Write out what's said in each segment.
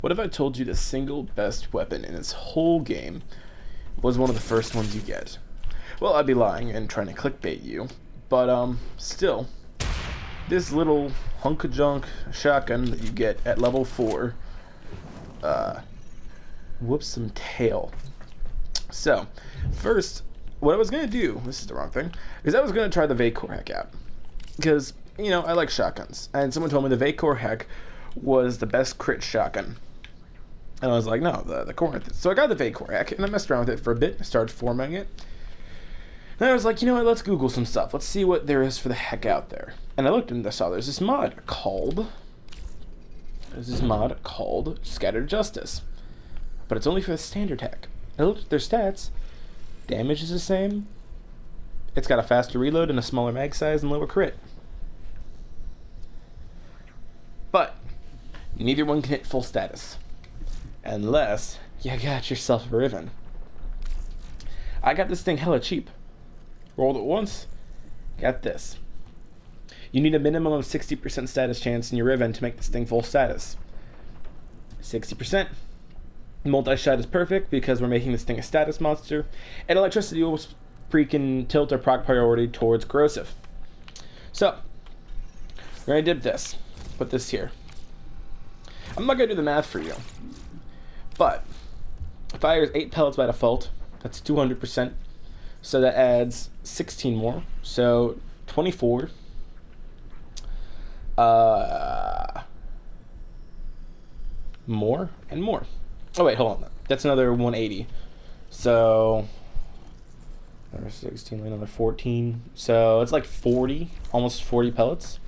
What if I told you the single best weapon in this whole game was one of the first ones you get? Well, I'd be lying and trying to clickbait you, but still, this little hunk of junk shotgun that you get at level 4, whoops some tail. So, first, what I was gonna do, this is the wrong thing, is I was gonna try the Vapor Heck out. Because, you know, I like shotguns, and someone told me the Vapor Heck was the best crit shotgun. And I was like, no, the Corinth. So I got the Vapor Heck, and I messed around with it for a bit. I started formatting it. And I was like, you know what, let's Google some stuff. Let's see what there is for the heck out there. And I looked and I saw there's this mod called Scattered Justice. But it's only for the standard heck. I looked at their stats. Damage is the same. It's got a faster reload and a smaller mag size and lower crit. But neither one can hit full status. Unless you got yourself a Riven. I got this thing hella cheap. Rolled it once. Got this. You need a minimum of 60% status chance in your Riven to make this thing full status. 60%. Multi-shot is perfect because we're making this thing a status monster. And electricity will freaking tilt our proc priority towards corrosive. So, we're going to dip this. Put this here. I'm not going to do the math for you. But, fires 8 pellets by default. That's 200%. So that adds 16 more. So, 24. More and more. Oh wait, hold on. That's another 180. So, another 16, another 14. So, it's like 40, almost 40 pellets.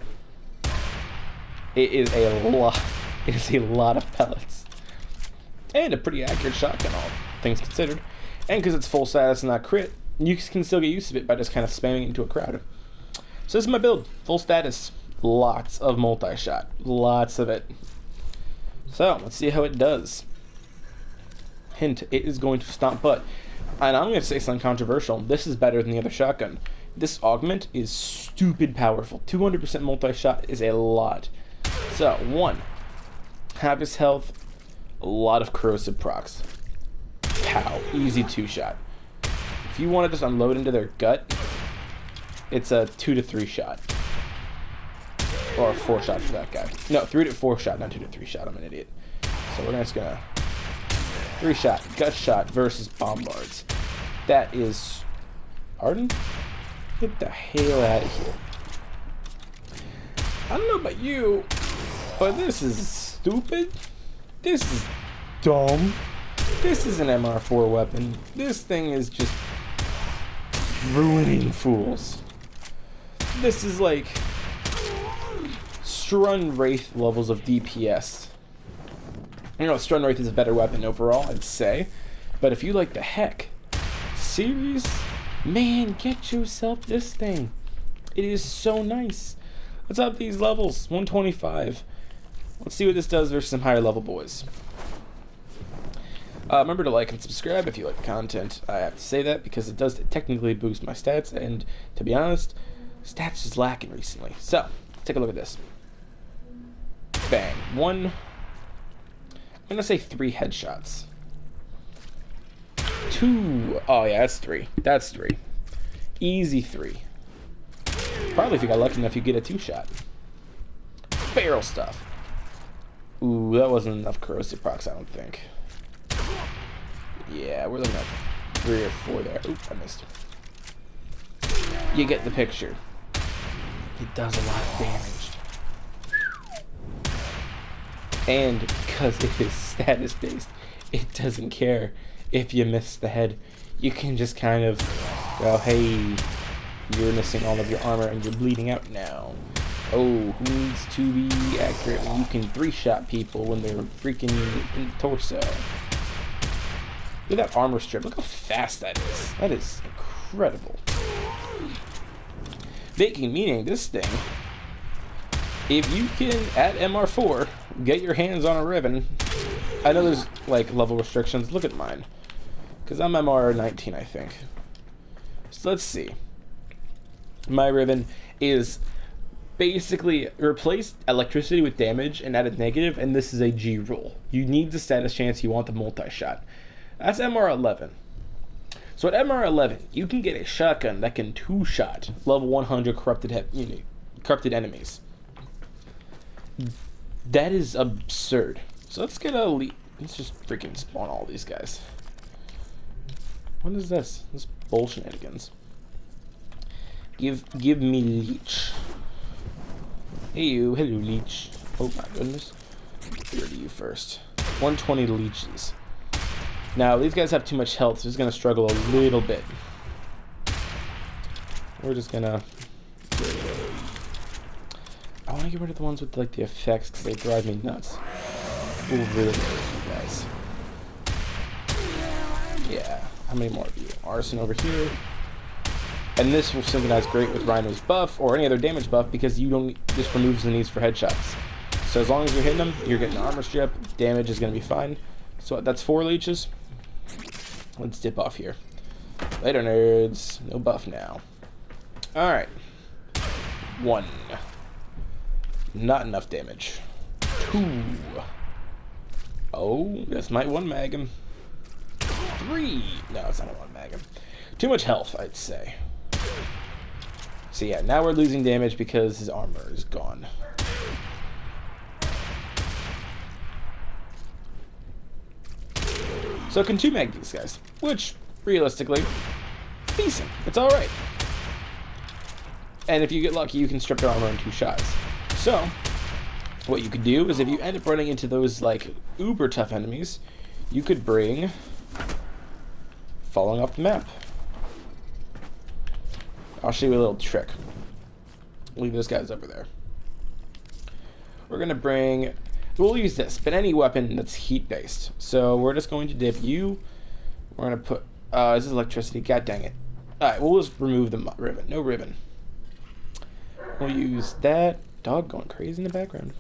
It is a lot. It is a lot of pellets. And a pretty accurate shotgun, all things considered. And because it's full status and not crit, you can still get used to it by just kind of spamming it into a crowd. So this is my build. Full status. Lots of multi-shot. Lots of it. So, let's see how it does. Hint, it is going to stomp butt. And I'm going to say something controversial. This is better than the other shotgun. This augment is stupid powerful. 200% multi-shot is a lot. So, 1. Half his health. A lot of corrosive procs. Pow. Easy 2-shot. If you want to just unload into their gut, it's a 2 to 3 shot. Or a 4 shot for that guy. No, 3 to 4 shot, not 2 to 3 shot. I'm an idiot. So we're just gonna 3 shot, gut shot versus bombards. That is, pardon? Get the hell out of here. I don't know about you, but this is stupid. This is dumb. This is an MR4 weapon. This thing is just ruining fools. This is like Strun Wraith levels of DPS. You know, Strun Wraith is a better weapon overall, I'd say. But if you like the heck series, man, get yourself this thing. It is so nice. Let's up these levels. 125. Let's see what this does versus some higher level boys. Remember to like and subscribe if you like the content. I have to say that because it does technically boost my stats, and to be honest, stats is lacking recently. So, take a look at this. Bang. 1. I'm going to say 3 headshots. 2. Oh yeah, that's 3. That's 3. Easy 3. Probably if you got lucky enough, you get a 2-shot. Barrel stuff. Ooh, that wasn't enough corrosive procs, I don't think. Yeah, we're looking at 3 or 4 there. Oop, I missed. You get the picture. It does a lot of damage. And because it is status based, it doesn't care if you miss the head. You can just kind of go, hey, you're missing all of your armor and you're bleeding out now. Oh, who needs to be accurate when you can 3-shot people when they're freaking in the torso? Look at that armor strip. Look how fast that is. That is incredible. Meaning this thing, if you can, at MR4, get your hands on a Riven. I know there's, like, level restrictions. Look at mine. Because I'm MR19, I think. So let's see. My Riven is basically replace electricity with damage and add a negative, and this is a G rule. You need the status chance, you want the multi-shot. That's MR11. So at MR11, you can get a shotgun that can two-shot level 100 corrupted enemies. That is absurd. So let's get a lead. Let's just freaking spawn all these guys. What is this? This bullshenanigans. Give me leech. Hey you, hello leech. Oh my goodness. Where do you first? 120 leeches. Now these guys have too much health, so it's gonna struggle a little bit. We're just gonna. I want to get rid of the ones with like the effects because they drive me nuts. Ooh, really, you guys. Yeah. How many more of you? Arson over here. And this will synchronize great with Rhino's buff or any other damage buff because you don't. This removes the needs for headshots. So as long as you're hitting them, you're getting armor strip. Damage is gonna be fine. So that's 4 leeches. Let's dip off here. Later, nerds. No buff now. All right. 1. Not enough damage. 2. Oh, this might one mag him. 3. No, it's not a one mag him. Too much health, I'd say. So yeah, now we're losing damage because his armor is gone. So can 2 mag these guys, which realistically, decent. It's all right. And if you get lucky, you can strip their armor in 2 shots. So what you could do is if you end up running into those like uber tough enemies, you could bring falling off the map. I'll show you a little trick. Leave those guys over there. We're gonna bring. We'll use this, but any weapon that's heat-based. So we're just going to dip you. We're going to put... this is electricity. God dang it. Alright, we'll just remove the ribbon. No ribbon. We'll use that. Dog going crazy in the background.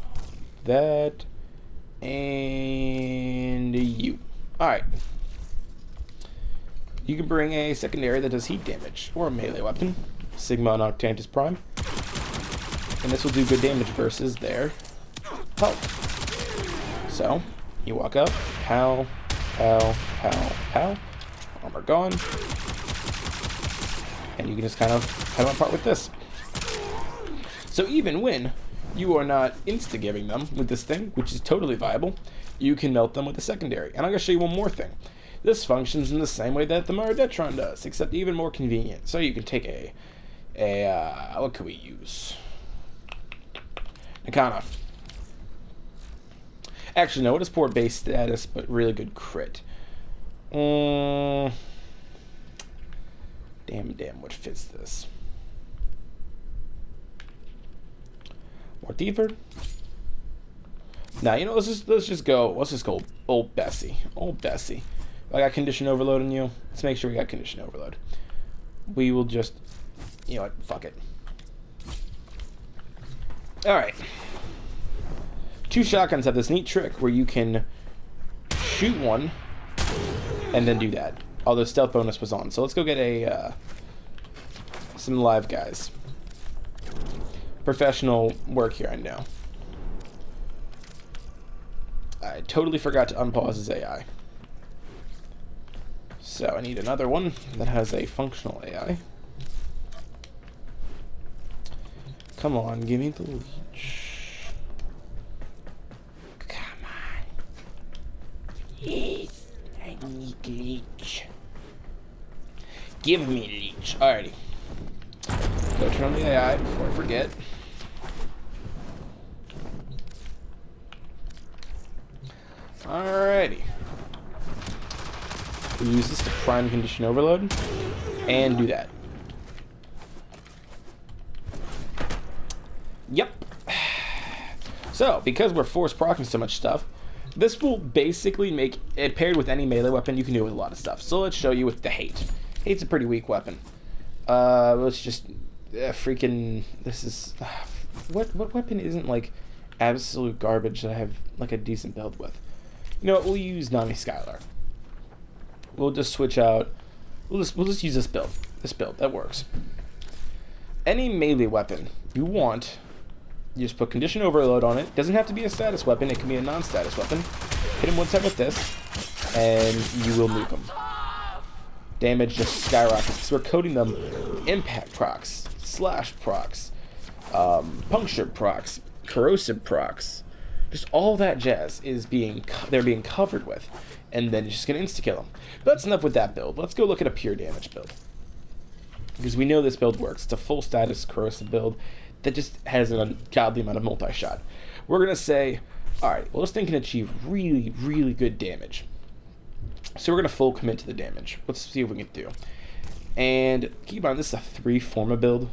That. And you. Alright. You can bring a secondary that does heat damage. Or a melee weapon. Sigma Noctantis Prime. And this will do good damage versus their health. So, you walk up, pow, pow, pow, pow, armor gone, and you can just kind of cut them apart with this. So even when you are not insta-giving them with this thing, which is totally viable, you can melt them with a secondary. And I'm going to show you one more thing. This functions in the same way that the Maridetron does, except even more convenient. So you can take what could we use? Nakana. Actually, no, it is poor base status, but really good crit. Damn, what fits this? More deeper? Now, you know, let's just go old Bessie. Old Bessie. I got condition overload on you. Let's make sure we got condition overload. We will just, you know what, fuck it. Alright. 2 shotguns have this neat trick where you can shoot one and then do that. Although stealth bonus was on. So let's go get some live guys. Professional work here, I know. I totally forgot to unpause his AI. So I need another one that has a functional AI. Come on, give me the leech. Come on. Yes, I need leech. Give me leech. Alrighty. Go turn on the AI before I forget. Alrighty. We use this to prime condition overload and do that. Yep. So, because we're force proccing so much stuff, this will basically make it paired with any melee weapon. You can do it with a lot of stuff. So let's show you with the hate. Hate's a pretty weak weapon. Let's just freaking. This is what weapon isn't like absolute garbage that I have like a decent build with. You know what? We'll use Nami Skylar. We'll just switch out. We'll just use this build. This build that works. Any melee weapon you want You just put condition overload on it. Doesn't have to be a status weapon. It can be a non-status weapon. Hit him one time with this, and you will nuke him. Damage just skyrockets. So we're coding them impact procs, slash procs, puncture procs, corrosive procs. Just all that jazz is they're being covered with, and then you're just gonna insta kill them. But that's enough with that build. Let's go look at a pure damage build, because we know this build works. It's a full status corrosive build that just has an ungodly amount of multi-shot. We're gonna say, all right, well, this thing can achieve really, really good damage. So we're gonna full commit to the damage. Let's see what we can do. And keep in mind, this is a 3 Forma build,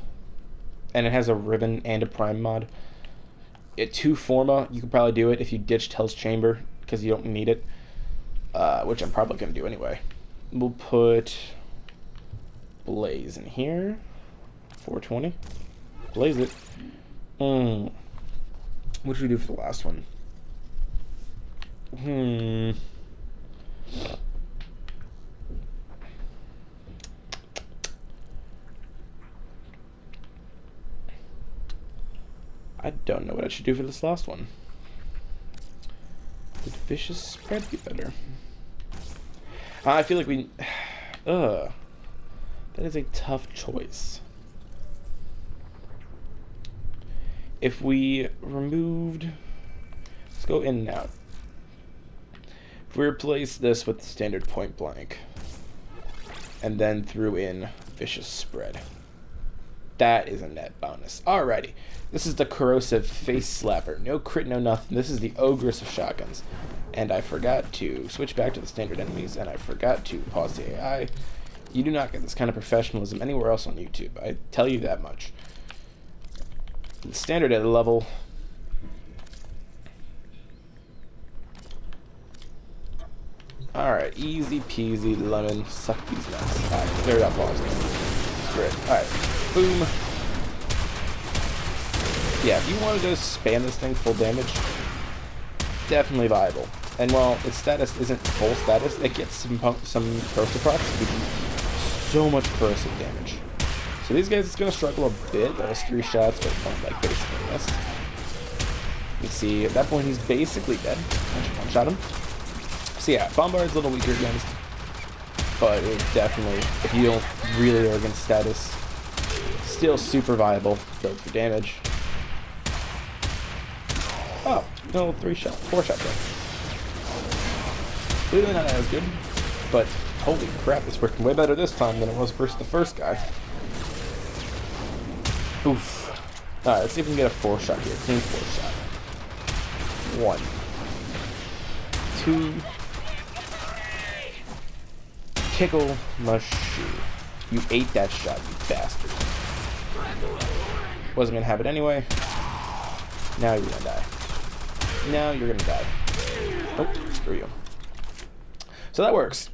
and it has a Ribbon and a Prime mod. At 2 Forma, you can probably do it if you ditch Hell's Chamber, because you don't need it, which I'm probably going to do anyway. We'll put Blaze in here. 420. Blaze it. What should we do for the last one? I don't know what I should do for this last one. Would Vicious Spread be better? I feel like we... that is a tough choice. If we removed... Let's go in and out. If we replace this with standard point blank, and then threw in Vicious Spread, that is a net bonus. Alrighty. This is the corrosive face slapper. No crit, no nothing. This is the ogress of shotguns. And I forgot to switch back to the standard enemies, and I forgot to pause the AI. You do not get this kind of professionalism anywhere else on YouTube. I tell you that much. The standard level. Alright, easy peasy lemon. Suck these nuts. Alright, there we go. Pause. Great. Alright. Boom. Yeah, if you wanted to spam this thing full damage, definitely viable. And while its status isn't full status, it gets some corrosive procs. We do so much corrosive damage. So these guys, it's going to struggle a bit. That was 3 shots, but like basically missed. You can see at that point he's basically dead. I should one-shot him. So yeah, Bombard's a little weaker against, but it definitely, if you don't really are against status, still super viable build for damage. Oh, no, 4-shot kill. Clearly not as good, but holy crap, it's working way better this time than it was versus the first guy. Oof. Alright, let's see if we can get a 4-shot here. Clean 4-shot. 1, 2. Tickle my shoe. You ate that shot, you bastard. Wasn't gonna happen anyway. Now you're gonna die. Now you're gonna die. Oh, screw you. So that works.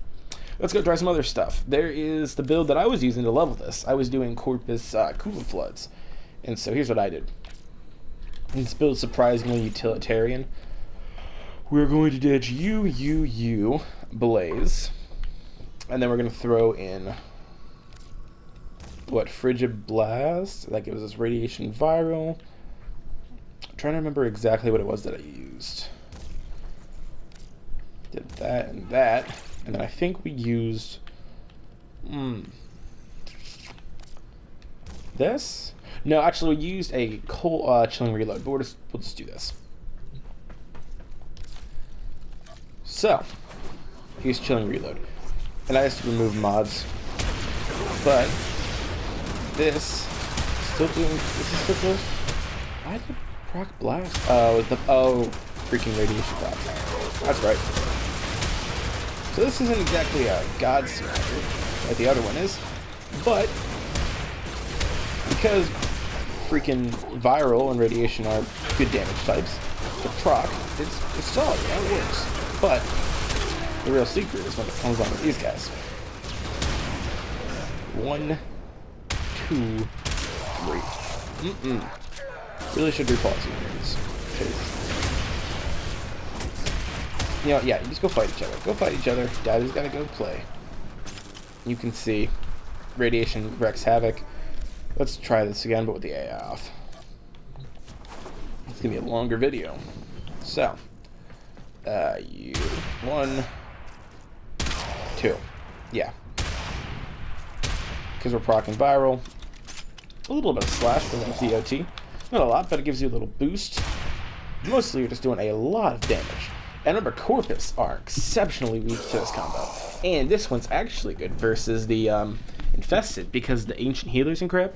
Let's go try some other stuff. There is the build that I was using to level this. I was doing Corpus Kuva Floods. And so here's what I did. This build is surprisingly utilitarian. We're going to ditch you, Blaze. And then we're going to throw in, what, Frigid Blast? That gives us Radiation Viral. I'm trying to remember exactly what it was that I used. Did that and that. And then I think we used... this? No, actually we used a Chilling Reload, but we'll just do this. So, here's Chilling Reload. And I just remove mods. But this still doing this is still close. Why did proc blast? Freaking radiation blast. That's right. So this isn't exactly a god smasher like the other one is, but because freaking viral and radiation are good damage types, the proc it's solid, it works. But the real secret is when it comes on with these guys. 1, 2, 3. Really should repause these. You know, yeah, you just go fight each other. Go fight each other. Daddy's gotta go play. You can see radiation wreaks havoc. Let's try this again, but with the AI off. going to be a longer video. So, you, 1, 2. Yeah. Because we're proccing viral. A little bit of slash for the DOT. Not a lot, but it gives you a little boost. Mostly you're just doing a lot of damage. And remember, Corpus are exceptionally weak to this combo. And this one's actually good versus the Infested, because the Ancient Healers and crap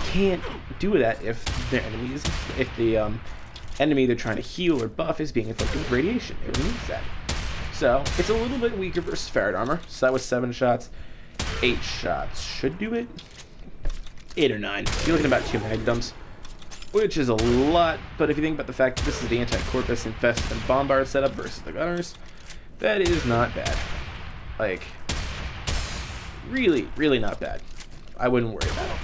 can't do that if their enemies, if the enemy they're trying to heal or buff is being inflicted with radiation. It removes that. So, it's a little bit weaker versus Ferret Armor. So that was 7 shots. 8 shots should do it. 8 or 9. You're looking at about 2 mag dumps, which is a lot, but if you think about the fact that this is the anti-Corpus, Infested, and Bombard setup versus the Gunners, that is not bad. Like, really, really not bad. I wouldn't worry about it.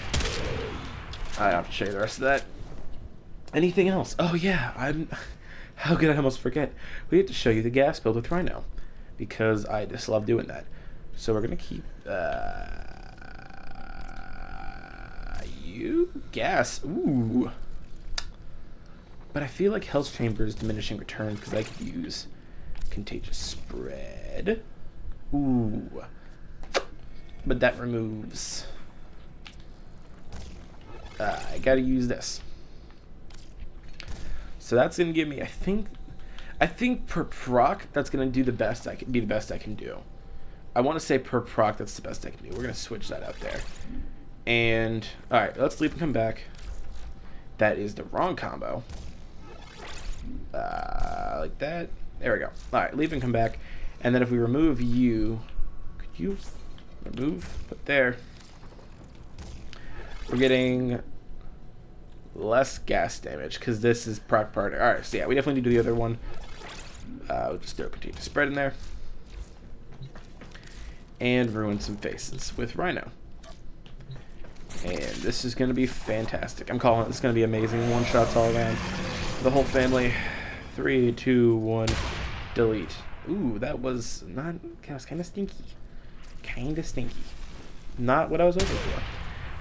I have to show you the rest of that. Anything else? Oh yeah, how could I almost forget? We have to show you the gas build with Rhino, because I just love doing that. So we're gonna keep you gas. Ooh. But I feel like Hell's Chamber is diminishing returns because I could use Contagious Spread. Ooh. But that removes. I gotta use this. So that's gonna give me, I think per proc that's gonna do the best I can do. I want to say per proc that's the best I can do. We're gonna switch that out there. And all right, let's leave and come back. That is the wrong combo. Like that. There we go. All right, leave and come back. And then if we remove you, could you remove? Put there. We're getting less gas damage because this is proc part. All right, so yeah, we definitely need to do the other one. We'll just throw Contagious Spread in there. And ruin some faces with Rhino. And this is going to be fantastic. I'm calling it. This is going to be amazing. One shots all around. The whole family. 3, 2, 1. Delete. Ooh, that was not. That was kind of stinky. Kind of stinky. Not what I was hoping for.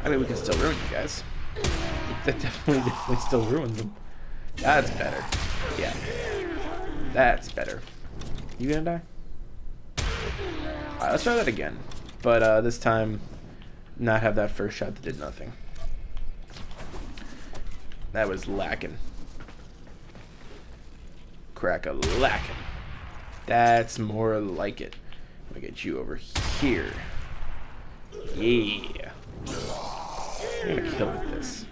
I mean, we can still ruin you guys. That definitely still ruined them. That's better. Yeah. That's better. You gonna die? Alright, let's try that again. But this time, not have that first shot that did nothing. That was lacking. Crack-a-lacking. That's more like it. Let me get you over here. Yeah. I'm gonna kill with this.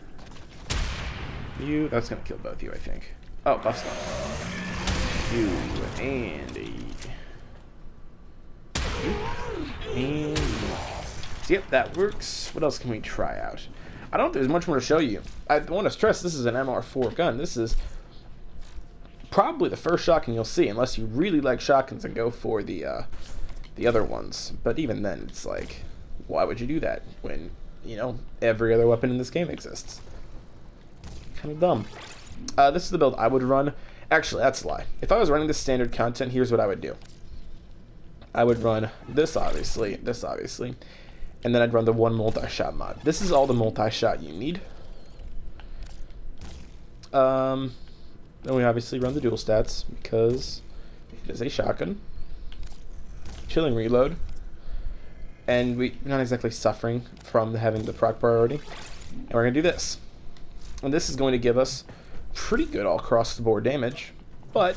You, that's gonna kill both you, I think. Oh, buff stun. You and and so, yep, that works. What else can we try out? I don't think there's much more to show you. I want to stress this is an MR4 gun. This is probably the first shotgun you'll see, unless you really like shotguns and go for the other ones. But even then, it's like, why would you do that when, you know, every other weapon in this game exists? Kind of dumb. This is the build I would run. Actually, that's a lie. If I was running this standard content, here's what I would do. I would run this obviously, and then I'd run the one multi-shot mod. This is all the multi-shot you need. Then we obviously run the dual stats because it is a shotgun. Chilling reload. And we're not exactly suffering from having the proc priority. And we're going to do this. And this is going to give us pretty good all across the board damage, but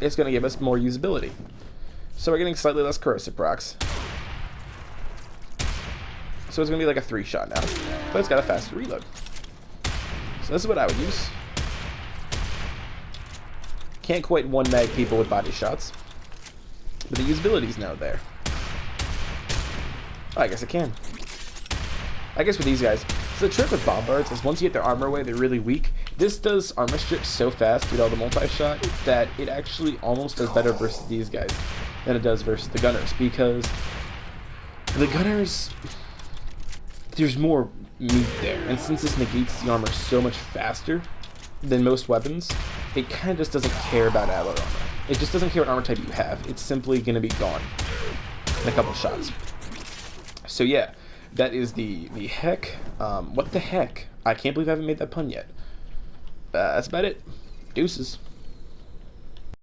it's going to give us more usability. So we're getting slightly less corrosive procs. So it's going to be like a 3-shot now, but it's got a faster reload. So this is what I would use. Can't quite one-mag people with body shots, but the usability is now there. Oh, I guess it can. I guess with these guys, so the trick with bombards is once you get their armor away, they're really weak. This does armor strip so fast with all the multi-shot that it actually almost does better versus these guys than it does versus the gunners, because the gunners, there's more meat there, and since this negates the armor so much faster than most weapons, it kind of just doesn't care about alloy armor. It just doesn't care what armor type you have. It's simply going to be gone in a couple shots. So yeah, that is the heck. What the heck? I can't believe I haven't made that pun yet. That's about it. Deuces.